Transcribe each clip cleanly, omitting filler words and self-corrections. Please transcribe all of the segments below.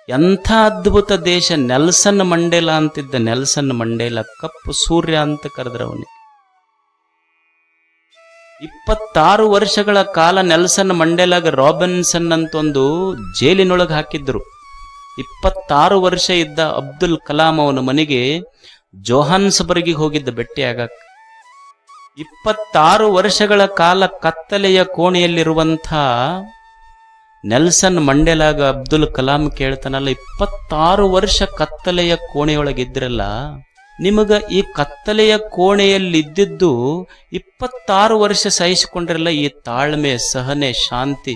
ಎಂಥ ಅದ್ಭುತ ದೇಶ. ನೆಲ್ಸನ್ ಮಂಡೇಲಾ ಅಂತಿದ್ದ. ನೆಲ್ಸನ್ ಮಂಡೇಲಾ ಕಪ್ಪು ಸೂರ್ಯ ಅಂತ ಕರೆದ್ರವನಿಗೆ. 26 ವರ್ಷಗಳ ಕಾಲ ನೆಲ್ಸನ್ ಮಂಡೇಲಾಗ ರಾಬಿನ್ಸನ್ ಅಂತ ಒಂದು ಜೈಲಿನೊಳಗೆ ಹಾಕಿದ್ರು. 26 ವರ್ಷ ಇದ್ದ ಅಬ್ದುಲ್ ಕಲಾಂ ಅವನ ಮನೆಗೆ ಜೋಹಾನ್ಸ್ಬರ್ಗಿಗೆ ಹೋಗಿದ್ದ ಭೇಟಿಯಾಗಕ್ಕೆ. 26 ವರ್ಷಗಳ ಕಾಲ ಕತ್ತಲೆಯ ಕೋಣೆಯಲ್ಲಿರುವಂಥ ನೆಲ್ಸನ್ ಮಂಡೇಲಾಗ ಅಬ್ದುಲ್ ಕಲಾಂ ಕೇಳ್ತಾನಲ್ಲ, 26 ವರ್ಷ ಕತ್ತಲೆಯ ಕೋಣೆಯೊಳಗಿದ್ರಲ್ಲ, ನಿಮಗ ಈ ಕತ್ತಲೆಯ ಕೋಣೆಯಲ್ಲಿದ್ದಿದ್ದು 26 ವರ್ಷ ಸಹಿಸಿಕೊಂಡ್ರಲ್ಲ, ಈ ತಾಳ್ಮೆ, ಸಹನೆ, ಶಾಂತಿ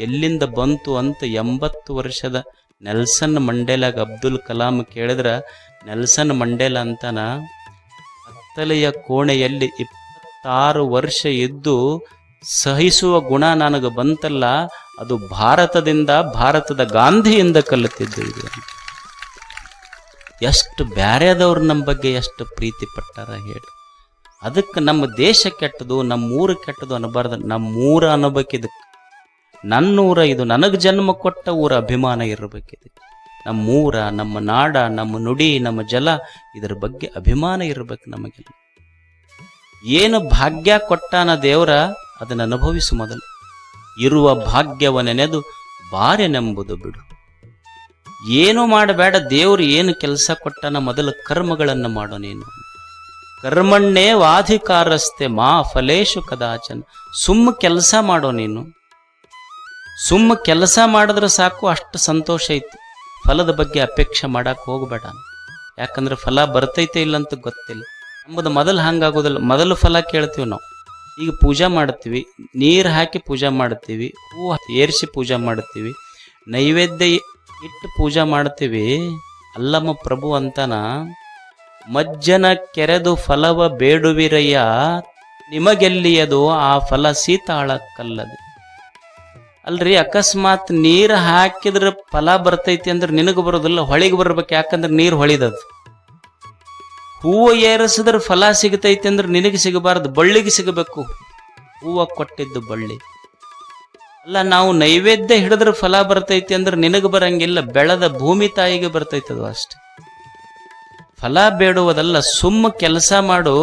ಎಲ್ಲಿಂದ ಬಂತು ಅಂತ 80 ವರ್ಷದ ನೆಲ್ಸನ್ ಮಂಡೇಲಾಗ ಅಬ್ದುಲ್ ಕಲಾಂ ಕೇಳಿದ್ರ, ನೆಲ್ಸನ್ ಮಂಡೇಲಾ ಅಂತಾನ, ಕತ್ತಲೆಯ ಕೋಣೆಯಲ್ಲಿ 26 ವರ್ಷ ಇದ್ದು ಸಹಿಸುವ ಗುಣ ನನಗೆ ಬಂತಲ್ಲ, ಅದು ಭಾರತದಿಂದ, ಭಾರತದ ಗಾಂಧಿಯಿಂದ ಕಲಿತಿದ್ದು ಇದು. ಎಷ್ಟು ಬ್ಯಾರೆದವ್ರು ನಮ್ಮ ಬಗ್ಗೆ ಎಷ್ಟು ಪ್ರೀತಿ ಪಟ್ಟಾರ ಹೇಳಿ. ಅದಕ್ಕೆ ನಮ್ಮ ದೇಶ ಕೆಟ್ಟದು, ನಮ್ಮೂರು ಕೆಟ್ಟದು ಅನ್ನಬಾರ್ದು. ನಮ್ಮೂರ ಅನ್ನಬೇಕಿದಕ್ಕೆ. ನನ್ನೂರ, ಇದು ನನಗೆ ಜನ್ಮ ಕೊಟ್ಟ ಊರ ಅಭಿಮಾನ ಇರಬೇಕಿದಕ್ಕೆ. ನಮ್ಮೂರ, ನಮ್ಮ ನಾಡ, ನಮ್ಮ ನುಡಿ, ನಮ್ಮ ಜಲ, ಇದರ ಬಗ್ಗೆ ಅಭಿಮಾನ ಇರಬೇಕು ನಮಗೆಲ್ಲ. ಏನು ಭಾಗ್ಯ ಕೊಟ್ಟಾನ ದೇವರ, ಅದನ್ನು ಅನುಭವಿಸು ಮೊದಲು. ಇರುವ ಭಾಗ್ಯವ ನೆನೆದು ಬಾರೆನೆಂಬುದು ಬಿಡು. ಏನು ಮಾಡಬೇಡ, ದೇವರು ಏನು ಕೆಲಸ ಕೊಟ್ಟಾನ ಮೊದಲು ಕರ್ಮಗಳನ್ನು ಮಾಡೋ ನೀನು. ಕರ್ಮಣ್ಣೇ ವಾಧಿಕಾರಸ್ತೆ ಮಾ ಫಲೇಶು ಕದಾಚನ. ಸುಮ್ಮ ಕೆಲಸ ಮಾಡೋ ನೀನು. ಸುಮ್ಮ ಕೆಲಸ ಮಾಡಿದ್ರೆ ಸಾಕು, ಅಷ್ಟು ಸಂತೋಷ ಐತಿ. ಫಲದ ಬಗ್ಗೆ ಅಪೇಕ್ಷೆ ಮಾಡಕ್ಕೆ ಹೋಗಬೇಡ. ಯಾಕಂದ್ರೆ ಫಲ ಬರ್ತೈತೆ ಇಲ್ಲ ಅಂತ ಗೊತ್ತಿಲ್ಲ. ನಮ್ಮದು ಮೊದಲು ಹಂಗಾಗೋದಿಲ್ಲ. ಮೊದಲು ಫಲ ಕೇಳ್ತೀವಿ ನಾವು. ಈಗ ಪೂಜೆ ಮಾಡ್ತೀವಿ, ನೀರು ಹಾಕಿ ಪೂಜೆ ಮಾಡ್ತೀವಿ, ಹೂ ಏರಿಸಿ ಪೂಜೆ ಮಾಡ್ತೀವಿ, ನೈವೇದ್ಯ ಇಟ್ಟು ಪೂಜೆ ಮಾಡ್ತೀವಿ. ಅಲ್ಲಮ್ಮ ಪ್ರಭು ಅಂತಾನ, ಮಜ್ಜನ ಕೆರೆದು ಫಲವ ಬೇಡುವಿರಯ್ಯ, ನಿಮಗೆಲ್ಲಿಯದು ಆ ಫಲ ಸೀತಾಳಕ್ಕಲ್ಲದೆ. ಅಲ್ರಿ, ಅಕಸ್ಮಾತ್ ನೀರು ಹಾಕಿದ್ರೆ ಫಲ ಬರ್ತೈತಿ ಅಂದ್ರೆ ನಿನಗೆ ಬರೋದಿಲ್ಲ, ಹೊಳಿಗೆ ಬರ್ಬೇಕು. ಯಾಕಂದ್ರೆ ನೀರು ಹೊಳಿದದು. ಹೂವು ಏರಿಸಿದ್ರೆ ಫಲ ಸಿಗತೈತಿ ಅಂದ್ರೆ ನಿನಗೆ ಸಿಗಬಾರ್ದು, ಬಳ್ಳಿಗೆ ಸಿಗಬೇಕು. ಹೂವು ಕೊಟ್ಟಿದ್ದು ಬಳ್ಳಿ ಅಲ್ಲ. ನಾವು ನೈವೇದ್ಯ ಹಿಡಿದ್ರೆ ಫಲ ಬರ್ತೈತಿ ಅಂದ್ರೆ ನಿನಗೆ ಬರಂಗಿಲ್ಲ, ಬೆಳೆದ ಭೂಮಿ ತಾಯಿಗೆ ಬರ್ತೈತದು ಅಷ್ಟೆ. ಫಲ ಬೇಡುವುದಲ್ಲ, ಸುಮ್ಮ ಕೆಲಸ ಮಾಡು.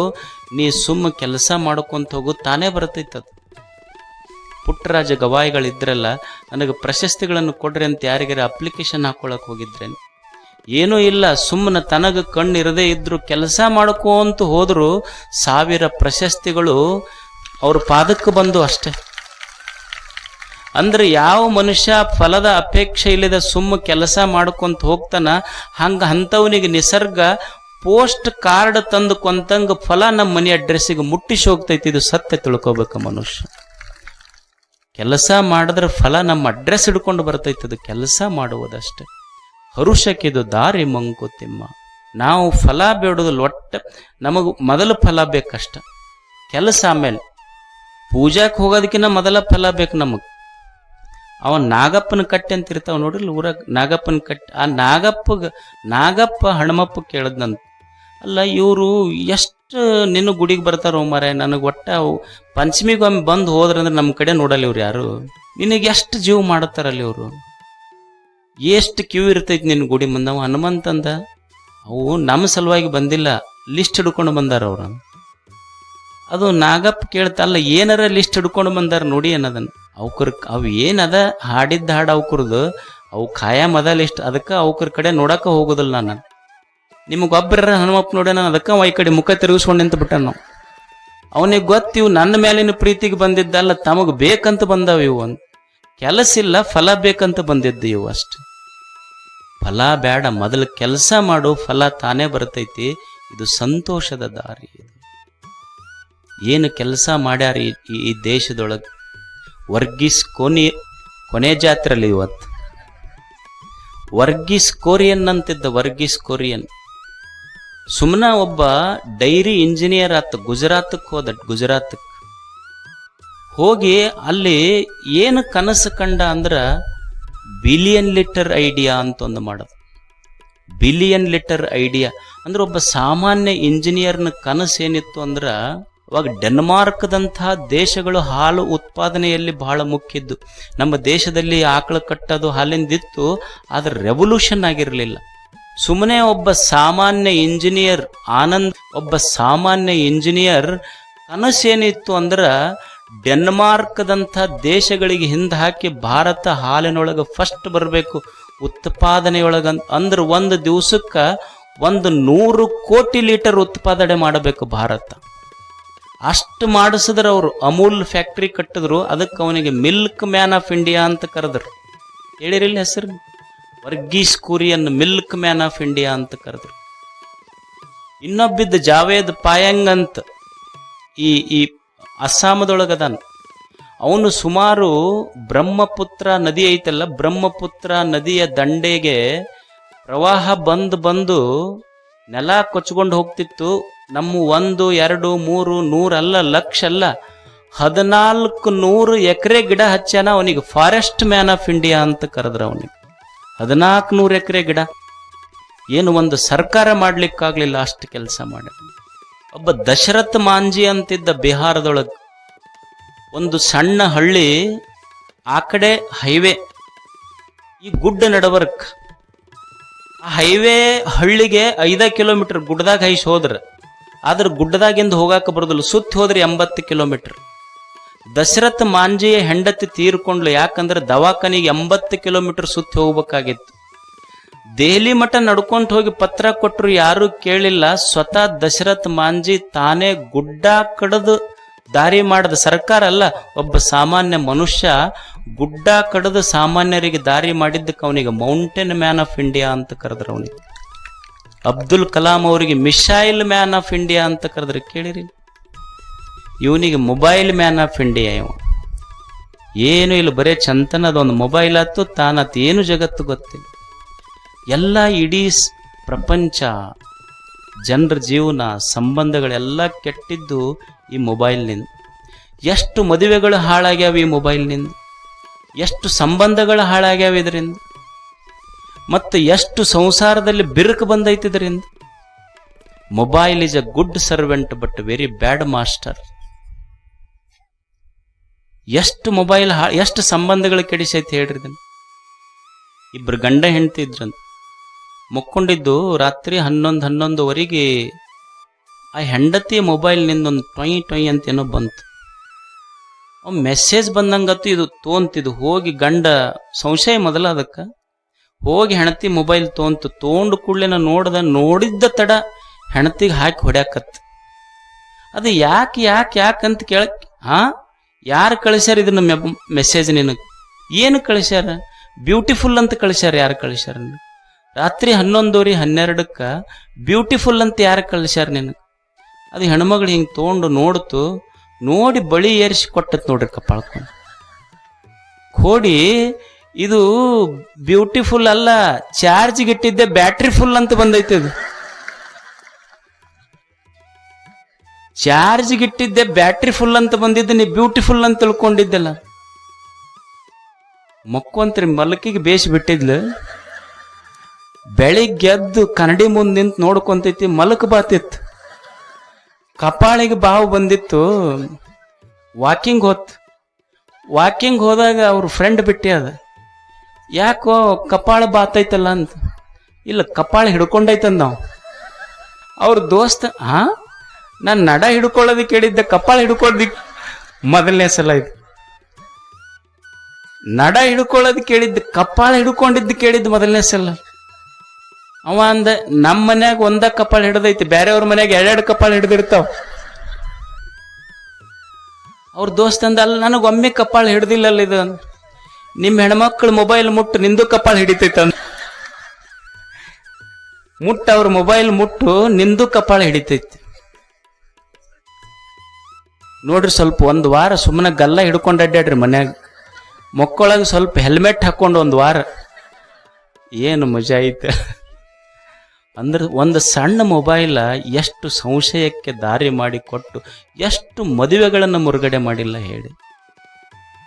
ನೀ ಸುಮ್ಮ ಕೆಲಸ ಮಾಡ್ಕೊಂತ ಹೋಗು, ತಾನೇ ಬರ್ತೈತದು. ಪುಟ್ಟರಾಜ ಗವಾಯಿಗಳಿದ್ರಲ್ಲ, ನನಗೆ ಪ್ರಶಸ್ತಿಗಳನ್ನು ಕೊಡ್ರಿ ಅಂತ ಯಾರಿಗಾರ ಅಪ್ಲಿಕೇಶನ್ ಹಾಕೊಳಕ್ ಹೋಗಿದ್ರೇನು? ಏನೂ ಇಲ್ಲ, ಸುಮ್ಮನೆ ತನಗ ಕಣ್ಣಿರದೇ ಇದ್ರು ಕೆಲಸ ಮಾಡ್ಕೊಂತ ಹೋದ್ರು 1000 ಪ್ರಶಸ್ತಿಗಳು ಅವ್ರ ಪಾದಕ್ಕೆ ಬಂದು ಅಷ್ಟೆ. ಅಂದ್ರೆ ಯಾವ ಮನುಷ್ಯ ಫಲದ ಅಪೇಕ್ಷೆ ಇಲ್ಲದ ಸುಮ್ಮ ಕೆಲಸ ಮಾಡ್ಕೊಂತ ಹೋಗ್ತಾನ, ಅಂಥವನಿಗೆ ನಿಸರ್ಗ ಪೋಸ್ಟ್ ಕಾರ್ಡ್ ತಂದು ಕೊಂತಂಗ ಫಲ ನಮ್ಮ ಮನೆ ಅಡ್ರೆಸ್ಸಿಗೆ ಮುಟ್ಟಿಸಿ ಹೋಗ್ತೈತಿ. ಇದು ಸತ್ಯ ತಿಳ್ಕೊಬೇಕು ಮನುಷ್ಯ. ಕೆಲಸ ಮಾಡಿದ್ರೆ ಫಲ ನಮ್ಮ ಅಡ್ರೆಸ್ ಹಿಡ್ಕೊಂಡು ಬರ್ತೈತದು. ಕೆಲಸ ಮಾಡುವುದಷ್ಟೆ. ಹರುಷಕ್ಕಿದು ದಾರಿ ಮಂಕುತಿಮ್ಮ. ನಾವು ಫಲ ಬೇಡೋದಿಲ್ಲ, ಒಟ್ಟು ನಮಗೆ ಮೊದಲು ಫಲ ಬೇಕಷ್ಟ. ಕೆಲಸ ಆಮೇಲೆ. ಪೂಜಾಕ್ಕೆ ಹೋಗೋದಕ್ಕಿಂತ ಮೊದಲ ಫಲ ಬೇಕು ನಮಗೆ. ಅವನ್ ನಾಗಪ್ಪನ ಕಟ್ಟೆ ಅಂತ ಇರ್ತಾವ ನೋಡ್ರಿ ಊರಾಗ, ನಾಗಪ್ಪನ ಕಟ್ಟೆ. ಆ ನಾಗಪ್ಪ ಹಣಮಪ್ಪ ಕೇಳದ್ನಂತ, ಅಲ್ಲ ಇವರು ಎಷ್ಟು ನಿನ್ನ ಗುಡಿಗೆ ಬರ್ತಾರೋ ಮಾರಾಯ, ನನಗೆ ಒಟ್ಟ ಪಂಚಮಿಗೊಮ್ಮೆ ಬಂದು ಹೋದ್ರಂದ್ರೆ ನಮ್ಮ ಕಡೆ ನೋಡಲ್ಲ ಇವ್ರು ಯಾರು. ನಿನಗೆ ಎಷ್ಟು ಜೀವ ಮಾಡುತ್ತಾರಲ್ಲಿ ಇವರು, ಎಷ್ಟು ಕ್ಯೂ ಇರ್ತೈತಿ ನಿನ್ನ ಗುಡಿ ಮುಂದೆ. ಅವ ಹನುಮಂತಂದ, ಅವು ನಮ್ಮ ಸಲುವಾಗಿ ಬಂದಿಲ್ಲ, ಲಿಸ್ಟ್ ಹಿಡ್ಕೊಂಡು ಬಂದಾರ ಅವ್ರ. ಅದು ನಾಗಪ್ಪ ಕೇಳ್ತಲ್ಲ, ಏನಾರ ಲಿಸ್ಟ್ ಹಿಡ್ಕೊಂಡು ಬಂದಾರ ನೋಡಿ ಅನ್ನೋದನ್ನ. ಅವು ಏನದ ಹಾಡಿದ್ದ ಹಾಡು ಅವಕರದು, ಅವು ಖಾಯಂ ಅದ ಲಿಸ್ಟ್. ಅದಕ್ಕೆ ಅವಕ್ರ ಕಡೆ ನೋಡಕ್ಕೆ ಹೋಗೋದಿಲ್ಲ ನಾನು. ನಿಮಗೊಬ್ಬರ ಹನುಮಪ್ಪ ನೋಡ್ಯ, ನಾನು ಅದಕ್ಕೆ ಅವ ಈ ಕಡೆ ಮುಖ ತಿರುಗಿಸ್ಕೊಂಡು ನಿಂತು ಬಿಟ್ಟ. ನಾವು ಅವನಿಗೆ ಗೊತ್ತಿವು ನನ್ನ ಮೇಲಿನ ಪ್ರೀತಿಗೆ ಬಂದಿದ್ದಲ್ಲ, ತಮಗೆ ಬೇಕಂತ ಬಂದಾವ ಇವು. ಅಂತ ಕೆಲಸ ಇಲ್ಲ, ಫಲ ಬೇಕಂತ ಬಂದಿದ್ದು ಇವು ಅಷ್ಟು. ಫಲ ಬೇಡ, ಮೊದಲು ಕೆಲಸ ಮಾಡು, ಫಲ ತಾನೇ ಬರ್ತೈತಿ. ಇದು ಸಂತೋಷದ ದಾರಿ. ಏನು ಕೆಲಸ ಮಾಡ್ಯಾರ ಈ ದೇಶದೊಳಗೆ. ವರ್ಗೀಸ್ ಕೊನೆ ಜಾತ್ರೆಯಲ್ಲಿ ಇವತ್ತು ವರ್ಗೀಸ್ ಕೊರಿಯನ್ ಅಂತಿದ್ದ. ವರ್ಗೀಸ್ ಕೊರಿಯನ್ ಸುಮ್ಮನ ಒಬ್ಬ ಡೈರಿ ಇಂಜಿನಿಯರ್ ಆತ. ಗುಜರಾತಕ್ಕೆ ಹೋದ. ಗುಜರಾತಕ್ಕೆ ಹೋಗಿ ಅಲ್ಲಿ ಏನು ಕನಸು ಕಂಡ ಅಂದ್ರ ಬಿಲಿಯನ್ ಲೀಟರ್ ಐಡಿಯಾ ಅಂತ ಒಂದು ಮಾಡೋದು. ಬಿಲಿಯನ್ ಲೀಟರ್ ಐಡಿಯಾ ಅಂದ್ರೆ ಒಬ್ಬ ಸಾಮಾನ್ಯ ಇಂಜಿನಿಯರ್ನ ಕನಸು ಏನಿತ್ತು ಅಂದ್ರ, ಅವಾಗ ಡೆನ್ಮಾರ್ಕ್ದಂತಹ ದೇಶಗಳು ಹಾಲು ಉತ್ಪಾದನೆಯಲ್ಲಿ ಬಹಳ ಮುಖ್ಯ ಇದ್ದು. ನಮ್ಮ ದೇಶದಲ್ಲಿ ಆಕಳ ಕಟ್ಟೋದು ಹಾಲಿಂದಿತ್ತು, ಆದರೆ ರೆವಲ್ಯೂಷನ್ ಆಗಿರಲಿಲ್ಲ. ಸುಮ್ಮನೆ ಒಬ್ಬ ಸಾಮಾನ್ಯ ಇಂಜಿನಿಯರ್ ಆನಂದ್, ಒಬ್ಬ ಸಾಮಾನ್ಯ ಇಂಜಿನಿಯರ್ ಕನಸೇನಿತ್ತು ಅಂದ್ರೆ ಡೆನ್ಮಾರ್ಕ್ದಂಥ ದೇಶಗಳಿಗೆ ಹಿಂದೆ ಹಾಕಿ ಭಾರತ ಹಾಲಿನೊಳಗೆ ಫಸ್ಟ್ ಬರಬೇಕು ಉತ್ಪಾದನೆಯೊಳಗ. ಅಂದ್ರೆ ಒಂದು ದಿವಸಕ್ಕೆ 100 ಕೋಟಿ ಲೀಟರ್ ಉತ್ಪಾದನೆ ಮಾಡಬೇಕು ಭಾರತ. ಅಷ್ಟು ಮಾಡಿಸಿದ್ರೆ ಅವರು ಅಮೂಲ್ ಫ್ಯಾಕ್ಟ್ರಿ ಕಟ್ಟಿದ್ರು. ಅದಕ್ಕೆ ಅವನಿಗೆ ಮಿಲ್ಕ್ ಮ್ಯಾನ್ ಆಫ್ ಇಂಡಿಯಾ ಅಂತ ಕರೆದ್ರು. ಹೇಳಿರಿಲ್ಲ ಹೆಸರು? Verghese Kurien milkman of India ಅಂತ ಕರೆದ್ರು. ಇನ್ನೊಬ್ಬಿದ್ದ ಜಾವೇದ್ ಪಾಯಂಗ್ ಅಂತ ಈ ಅಸ್ಸಾಮದೊಳಗದಾನ. ಅವನು ಸುಮಾರು ಬ್ರಹ್ಮಪುತ್ರ ನದಿ ಐತಲ್ಲ, ಬ್ರಹ್ಮಪುತ್ರ ನದಿಯ ದಂಡೆಗೆ ಪ್ರವಾಹ ಬಂದು ನೆಲ ಕೊಚ್ಕೊಂಡು ಹೋಗ್ತಿತ್ತು. ನಮ್ಮ 1, 2, 3, 100 ಅಲ್ಲ, ಲಕ್ಷ ಅಲ್ಲ, 1400 ಎಕರೆ ಗಿಡ ಹಚ್ಚಾನ. ಅವನಿಗೆ ಫಾರೆಸ್ಟ್ ಮ್ಯಾನ್ ಆಫ್ ಇಂಡಿಯಾ ಅಂತ ಕರೆದ್ರ. ಅವನಿಗೆ 1400 ಎಕರೆ ಗಿಡ. ಏನು ಒಂದು ಸರ್ಕಾರ ಮಾಡ್ಲಿಕ್ಕಾಗ್ಲಿಲ್ಲ, ಅಷ್ಟು ಕೆಲಸ ಮಾಡಿ. ಒಬ್ಬ ದಶರಥ್ ಮಾಂಜಿ ಅಂತಿದ್ದ ಬಿಹಾರದೊಳಗೆ. ಒಂದು ಸಣ್ಣ ಹಳ್ಳಿ, ಆ ಕಡೆ ಹೈವೇ, ಈ ಗುಡ್ಡ ನಡವರ್ಕ್. ಆ ಹೈವೇ ಹಳ್ಳಿಗೆ 5 ಕಿಲೋಮೀಟರ್ ಗುಡ್ಡದಾಗ ಹೈಸ್ ಹೋದ್ರ, ಆದ್ರೆ ಗುಡ್ಡದಾಗಿಂದ ಹೋಗಾಕ ಬರೋದಿಲ್ಲ, ಸುತ್ತಿ ಹೋದ್ರೆ 80 ಕಿಲೋಮೀಟರ್. ದಶರಥ್ ಮಾಂಜಿಯ ಹೆಂಡತಿ ತೀರ್ಕೊಂಡ್ಲು. ಯಾಕಂದ್ರೆ ದವಾಖಾನಿಗೆ 80 ಕಿಲೋಮೀಟರ್ ಸುತ್ತಿ ಹೋಗ್ಬೇಕಾಗಿತ್ತು. ದೆಹಲಿ ಮಠ ನಡ್ಕೊಂತ ಹೋಗಿ ಪತ್ರ ಕೊಟ್ಟರು, ಯಾರು ಕೇಳಿಲ್ಲ. ಸ್ವತಃ ದಶರಥ್ ಮಾಂಜಿ ತಾನೇ ಗುಡ್ಡ ಕಡದು ದಾರಿ ಮಾಡದ. ಸರ್ಕಾರ ಅಲ್ಲ, ಒಬ್ಬ ಸಾಮಾನ್ಯ ಮನುಷ್ಯ ಗುಡ್ಡ ಕಡದು ಸಾಮಾನ್ಯರಿಗೆ ದಾರಿ ಮಾಡಿದ್ದಕ್ಕೆ ಅವನಿಗೆ ಮೌಂಟೇನ್ ಮ್ಯಾನ್ ಆಫ್ ಇಂಡಿಯಾ ಅಂತ ಕರೆದ್ರು. ಅವನಿಗೆ ಅಬ್ದುಲ್ ಕಲಾಂ ಅವರಿಗೆ ಮಿಸೈಲ್ ಮ್ಯಾನ್ ಆಫ್ ಇಂಡಿಯಾ ಅಂತ ಕರೆದ್ರೆ ಕೇಳಿರಿ. ಇವನಿಗೆ ಮೊಬೈಲ್ ಮ್ಯಾನ್ ಆಫ್ ಇಂಡಿಯಾ. ಇವ ಏನು ಇಲ್ಲ, ಬರೇ ಚಂತನ ಅದೊಂದು ಮೊಬೈಲ್ ಆಯ್ತು, ತಾನತ್ ಏನು ಜಗತ್ತು ಗೊತ್ತಿಲ್ಲ. ಎಲ್ಲ ಇಡೀ ಪ್ರಪಂಚ, ಜನರ ಜೀವನ, ಸಂಬಂಧಗಳೆಲ್ಲ ಕೆಟ್ಟಿದ್ದು ಈ ಮೊಬೈಲ್ನಿಂದ. ಎಷ್ಟು ಮದುವೆಗಳು ಹಾಳಾಗ್ಯಾವ ಈ ಮೊಬೈಲ್ನಿಂದ, ಎಷ್ಟು ಸಂಬಂಧಗಳು ಹಾಳಾಗ್ಯಾವ ಇದರಿಂದ, ಮತ್ತು ಎಷ್ಟು ಸಂಸಾರದಲ್ಲಿ ಬಿರುಕು ಬಂದೈತಿ ಇದರಿಂದ. Mobile is a good servant but very bad master. ಎಷ್ಟು ಮೊಬೈಲ್ ಎಷ್ಟು ಸಂಬಂಧಗಳು ಕೆಡಿಸೈತಿ ಹೇಳ್ರಿ. ಇದನ್ನು ಇಬ್ರು ಗಂಡ ಹೆಂಡತಿ ಇದ್ರಂತ, ಮುಕ್ಕೊಂಡಿದ್ದು ರಾತ್ರಿ 11:11ವರೆಗೆ ಆ ಹೆಂಡತಿ ಮೊಬೈಲ್ನಿಂದ ಒಂದು ಟೊಯ್ ಅಂತ ಏನೋ ಬಂತು. ಮೆಸೇಜ್ ಬಂದಂಗತ್ತು, ಇದು ತೋಂತಿದ್ದು. ಹೋಗಿ ಗಂಡ ಸಂಶಯ ಮೊದಲ ಅದಕ್ಕೆ ಹೋಗಿ ಹೆಂಡತಿ ಮೊಬೈಲ್ ತೊಗೊಂಡು ಕೂಡಲೇ ನೋಡಿದ್ದ ತಡ ಹೆಂಡತಿಗೆ ಹಾಕಿ ಹೊಡ್ಯಾಕತ್ತು. ಅದು ಯಾಕಂತ ಕೇಳಕ್, ಯಾರು ಕಳಿಸ್ಯಾರ ಇದನ್ನ ಮೆಸೇಜ್? ನಿನಗೆ ಏನು ಕಳಿಸ್ಯಾರ? ಬ್ಯೂಟಿಫುಲ್ ಅಂತ ಕಳಿಸ್ಯಾರ. ಯಾರು ಕಳಿಸ್ಯಾರ? ರಾತ್ರಿ 11:12 12ಕ್ಕೆ ಬ್ಯೂಟಿಫುಲ್ ಅಂತ ಯಾರು ಕಳಿಸ್ಯಾರ ನಿನಗೆ? ಅದು ಹೆಣ್ಮಗಳು ಹಿಂಗೆ ತೊಗೊಂಡು ನೋಡಿ ಬಳಿ ಏರಿಸಿ ಕೊಟ್ಟತ್ ನೋಡ್ರಿ ಕಪ್ಪಾಳ್ಕೊಂಡು. ಕೋಡಿ ಇದು ಬ್ಯೂಟಿಫುಲ್ ಅಲ್ಲ, ಚಾರ್ಜ್ಗೆ ಇಟ್ಟಿದ್ದೆ ಬ್ಯಾಟ್ರಿ ಫುಲ್ ಅಂತ ಬಂದೈತೆ. ಅದು ಚಾರ್ಜ್ಗೆ ಇಟ್ಟಿದ್ದೆ ಬ್ಯಾಟ್ರಿ ಫುಲ್ ಅಂತ ಬಂದಿದ್ದೆ, ನೀ ಬ್ಯೂಟಿಫುಲ್ ಅಂತ ತಿಳ್ಕೊಂಡಿದ್ದೆಲ್ಲ. ಮಕ್ಕೊಂತ್ರಿ ಮಲಕಿಗೆ ಬೇಸಿ ಬಿಟ್ಟಿದ್ಲು. ಬೆಳಿಗ್ಗೆ ಎದ್ದು ಕನ್ನಡಿ ಮುಂದೆ ನಿಂತು ನೋಡ್ಕೊಂತೈತಿ, ಮಲಕ್ ಬಾತಿತ್ತು, ಕಪಾಳಿಗೆ ಬಾವು ಬಂದಿತ್ತು. ವಾಕಿಂಗ್ ಹೋದಾಗ ಅವ್ರ ಫ್ರೆಂಡ್ ಬಿಟ್ಟಿ ಅದ, ಯಾಕೋ ಕಪಾಳ ಬಾತೈತಲ್ಲ ಅಂತ. ಇಲ್ಲ, ಕಪಾಳ ಹಿಡ್ಕೊಂಡೈತಂದ ನಾವು. ಅವ್ರ ದೋಸ್ತ, ನಾನು ನಡ ಹಿಡ್ಕೊಳ್ಳೋದಕ್ಕೆ ಕೇಳಿದ್ದೆ, ಕಪಾಳ ಹಿಡ್ಕೊಳ್ಳೋದಿಕ್ ಮೊದಲನೇ ಸಲ ಇದು. ನಡ ಹಿಡ್ಕೊಳ್ಳೋದಕ್ಕೆ ಕೇಳಿದ್ದು, ಕಪಾಳ ಹಿಡ್ಕೊಂಡಿದ್ದು ಕೇಳಿದ್ದು ಮೊದಲನೇ ಸಲ. ಅವ ಅಂದ, ನಮ್ಮ ಮನ್ಯಾಗ ಒಂದ ಕಪಾಳ ಹಿಡ್ದೈತಿ, ಬೇರೆಯವ್ರ ಮನ್ಯಾಗ 2 ಕಪಾಳ ಹಿಡ್ದಿರ್ತಾವ. ಅವ್ರ ದೋಸ್ತ ಅಂದ, ಅಲ್ಲ ನನಗೊಮ್ಮೆ ಕಪಾಳ ಹಿಡ್ದಿಲ್ಲಲ್ಲ ಇದು. ನಿಮ್ಮ ಹೆಣ್ಮಕ್ಳು ಮೊಬೈಲ್ ಮುಟ್ಟು ನಿಂದು ಕಪಾಳ ಹಿಡಿತೈತ. ಅವ್ರ ಮೊಬೈಲ್ ಮುಟ್ಟು ನಿಂದು ಕಪಾಳ ಹಿಡಿತೈತಿ. ನೋಡ್ರಿ, ಸ್ವಲ್ಪ 1 ವಾರ ಸುಮ್ಮನೆ ಗಲ್ಲ ಹಿಡ್ಕೊಂಡು ಅಡ್ಡಾಡ್ರಿ ಮನ್ಯಾಗ. ಮಕ್ಕಳಾಗ ಸ್ವಲ್ಪ ಹೆಲ್ಮೆಟ್ ಹಾಕೊಂಡು 1 ವಾರ, ಏನು ಮಜಾ ಐತೆ ಅಂದ್ರೆ. ಒಂದು ಸಣ್ಣ ಮೊಬೈಲ ಎಷ್ಟು ಸಂಶಯಕ್ಕೆ ದಾರಿ ಮಾಡಿಕೊಟ್ಟು ಎಷ್ಟು ಮದುವೆಗಳನ್ನು ಮುರುಗಡೆ ಮಾಡಿಲ್ಲ ಹೇಳಿ.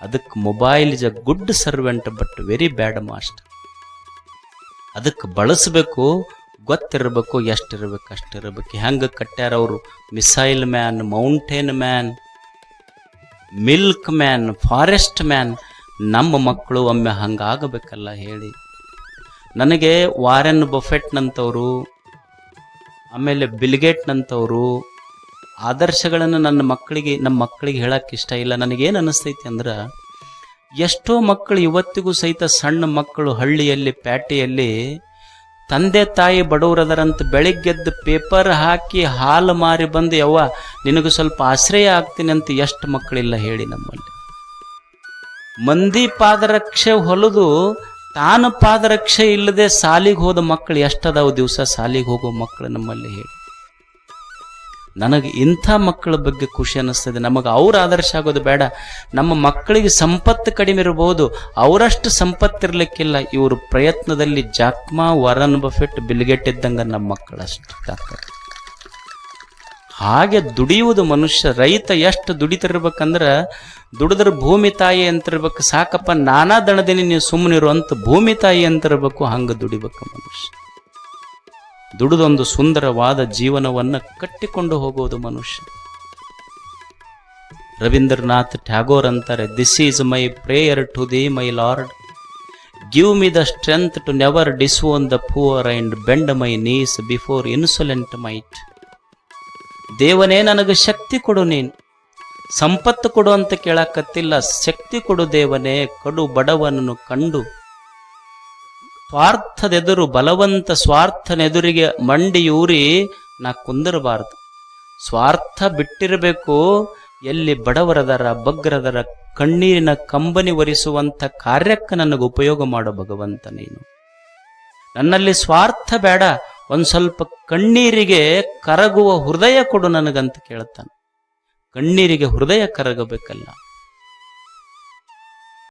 ಅದಕ್ಕೆ mobile is a good servant but very bad master. ಅದಕ್ಕೆ ಬಳಸಬೇಕು, ಗೊತ್ತಿರಬೇಕು, ಎಷ್ಟಿರ್ಬೇಕು ಅಷ್ಟಿರ್ಬೇಕು. ಹೆಂಗೆ ಕಟ್ಟ್ಯಾರ ಅವರು? Missile man, mountain man, milk man, forest man. ನಮ್ಮ ಮಕ್ಕಳು ಒಮ್ಮೆ ಹಂಗಾಗಬೇಕಲ್ಲ ಹೇಳಿ. ನನಗೆ ವಾರೆನ್ ಬಫೆಟ್ನಂಥವರು, ಆಮೇಲೆ ಬಿಲ್ಗೇಟ್ನಂಥವರು ಆದರ್ಶಗಳನ್ನು ನಮ್ಮ ಮಕ್ಕಳಿಗೆ ಹೇಳಕ್ಕೆ ಇಷ್ಟ ಇಲ್ಲ. ನನಗೇನು ಅನ್ನಿಸ್ತೈತಿ ಅಂದ್ರೆ, ಎಷ್ಟೋ ಮಕ್ಕಳು ಇವತ್ತಿಗೂ ಸಹಿತ ಸಣ್ಣ ಮಕ್ಕಳು ಹಳ್ಳಿಯಲ್ಲಿ, ಪ್ಯಾಟೆಯಲ್ಲಿ ತಂದೆ ತಾಯಿ ಬಡವರದರಂತ ಬೆಳಿಗ್ಗೆದ್ದು ಪೇಪರ್ ಹಾಕಿ ಹಾಲು ಮಾರಿ ಬಂದು ಯವ್ವ ನಿನಗೂ ಸ್ವಲ್ಪ ಆಶ್ರಯ ಆಗ್ತೀನಿ ಅಂತ ಎಷ್ಟು ಮಕ್ಕಳಿಲ್ಲ ಹೇಳಿ ನಮ್ಮಲ್ಲಿ. ಮಂದಿ ಪಾದರಕ್ಷೆ ಹೊಲಿದು ತಾನು ಪಾದರಕ್ಷೆ ಇಲ್ಲದೆ ಸಾಲಿಗೆ ಹೋದ ಮಕ್ಕಳು ಎಷ್ಟದಾವು ದಿವಸ ಸಾಲಿಗೆ ಹೋಗೋ ಮಕ್ಕಳು ನಮ್ಮಲ್ಲಿ ಹೇಳಿ. ನನಗೆ ಇಂಥ ಮಕ್ಕಳ ಬಗ್ಗೆ ಖುಷಿ ಅನ್ನಿಸ್ತದೆ. ನಮಗೆ ಅವ್ರ ಆದರ್ಶ ಆಗೋದು ಬೇಡ. ನಮ್ಮ ಮಕ್ಕಳಿಗೆ ಸಂಪತ್ತು ಕಡಿಮೆ ಇರಬಹುದು, ಅವರಷ್ಟು ಸಂಪತ್ತಿರ್ಲಿಕ್ಕಿಲ್ಲ. ಇವರು ಪ್ರಯತ್ನದಲ್ಲಿ ಜಾಕ್ಮಾ, ವಾರನ್ ಬಫೆಟ್, ಬಿಲ್ಗೇಟ್ ಇದ್ದಂಗ ನಮ್ಮ ಮಕ್ಕಳು ಅಷ್ಟು ಹಾಗೆ ದುಡಿಯುವುದು ಮನುಷ್ಯ. ರೈತ ಎಷ್ಟು ದುಡಿತಿರ್ಬೇಕಂದ್ರೆ, ದುಡಿದ್ರೆ ಭೂಮಿ ತಾಯಿ ಅಂತಿರ್ಬೇಕು. ಸಾಕಪ್ಪ ನಾನಾ ದಣದಿನಿ, ನೀವು ಸುಮ್ಮನಿರು ಅಂತ ಭೂಮಿ ತಾಯಿ ಅಂತಿರ್ಬೇಕು. ಹಂಗೆ ದುಡಿಬೇಕು ಮನುಷ್ಯ. ದುಡಿದೊಂದು ಸುಂದರವಾದ ಜೀವನವನ್ನು ಕಟ್ಟಿಕೊಂಡು ಹೋಗೋದು ಮನುಷ್ಯ. ರವೀಂದ್ರನಾಥ್ ಟ್ಯಾಗೋರ್ ಅಂತಾರೆ, this is my prayer to the my lord, give me the strength to never disown the poor and bend my knees before insolent might. ದೇವನೇ ನನಗೆ ಶಕ್ತಿ ಕೊಡು, ನೀನು ಸಂಪತ್ತು ಕೊಡು ಅಂತ ಕೇಳಕತ್ತಿಲ್ಲ, ಶಕ್ತಿ ಕೊಡು ದೇವನೇ. ಕಡು ಬಡವನನ್ನು ಕಂಡು ಸ್ವಾರ್ಥದೆದುರು, ಬಲವಂತ ಸ್ವಾರ್ಥನೆದುರಿಗೆ ಮಂಡಿಯೂರಿ ನಾ ಕುಂದಿರಬಾರದು. ಸ್ವಾರ್ಥ ಬಿಟ್ಟಿರಬೇಕು. ಎಲ್ಲಿ ಬಡವರದರ, ಬಗ್ಗರದರ ಕಣ್ಣೀರಿನ ಕಂಬನಿ ಒರೆಸುವಂಥ ಕಾರ್ಯಕ್ಕೆ ನನಗೆ ಉಪಯೋಗ ಮಾಡೋ ಭಗವಂತ ನೀನು. ನನ್ನಲ್ಲಿ ಸ್ವಾರ್ಥ ಬೇಡ, ಒಂದು ಸ್ವಲ್ಪ ಕಣ್ಣೀರಿಗೆ ಕರಗುವ ಹೃದಯ ಕೊಡು ನನಗಂತ ಕೇಳ್ತಾನೆ. ಕಣ್ಣೀರಿಗೆ ಹೃದಯ ಕರಗಬೇಕಲ್ಲ.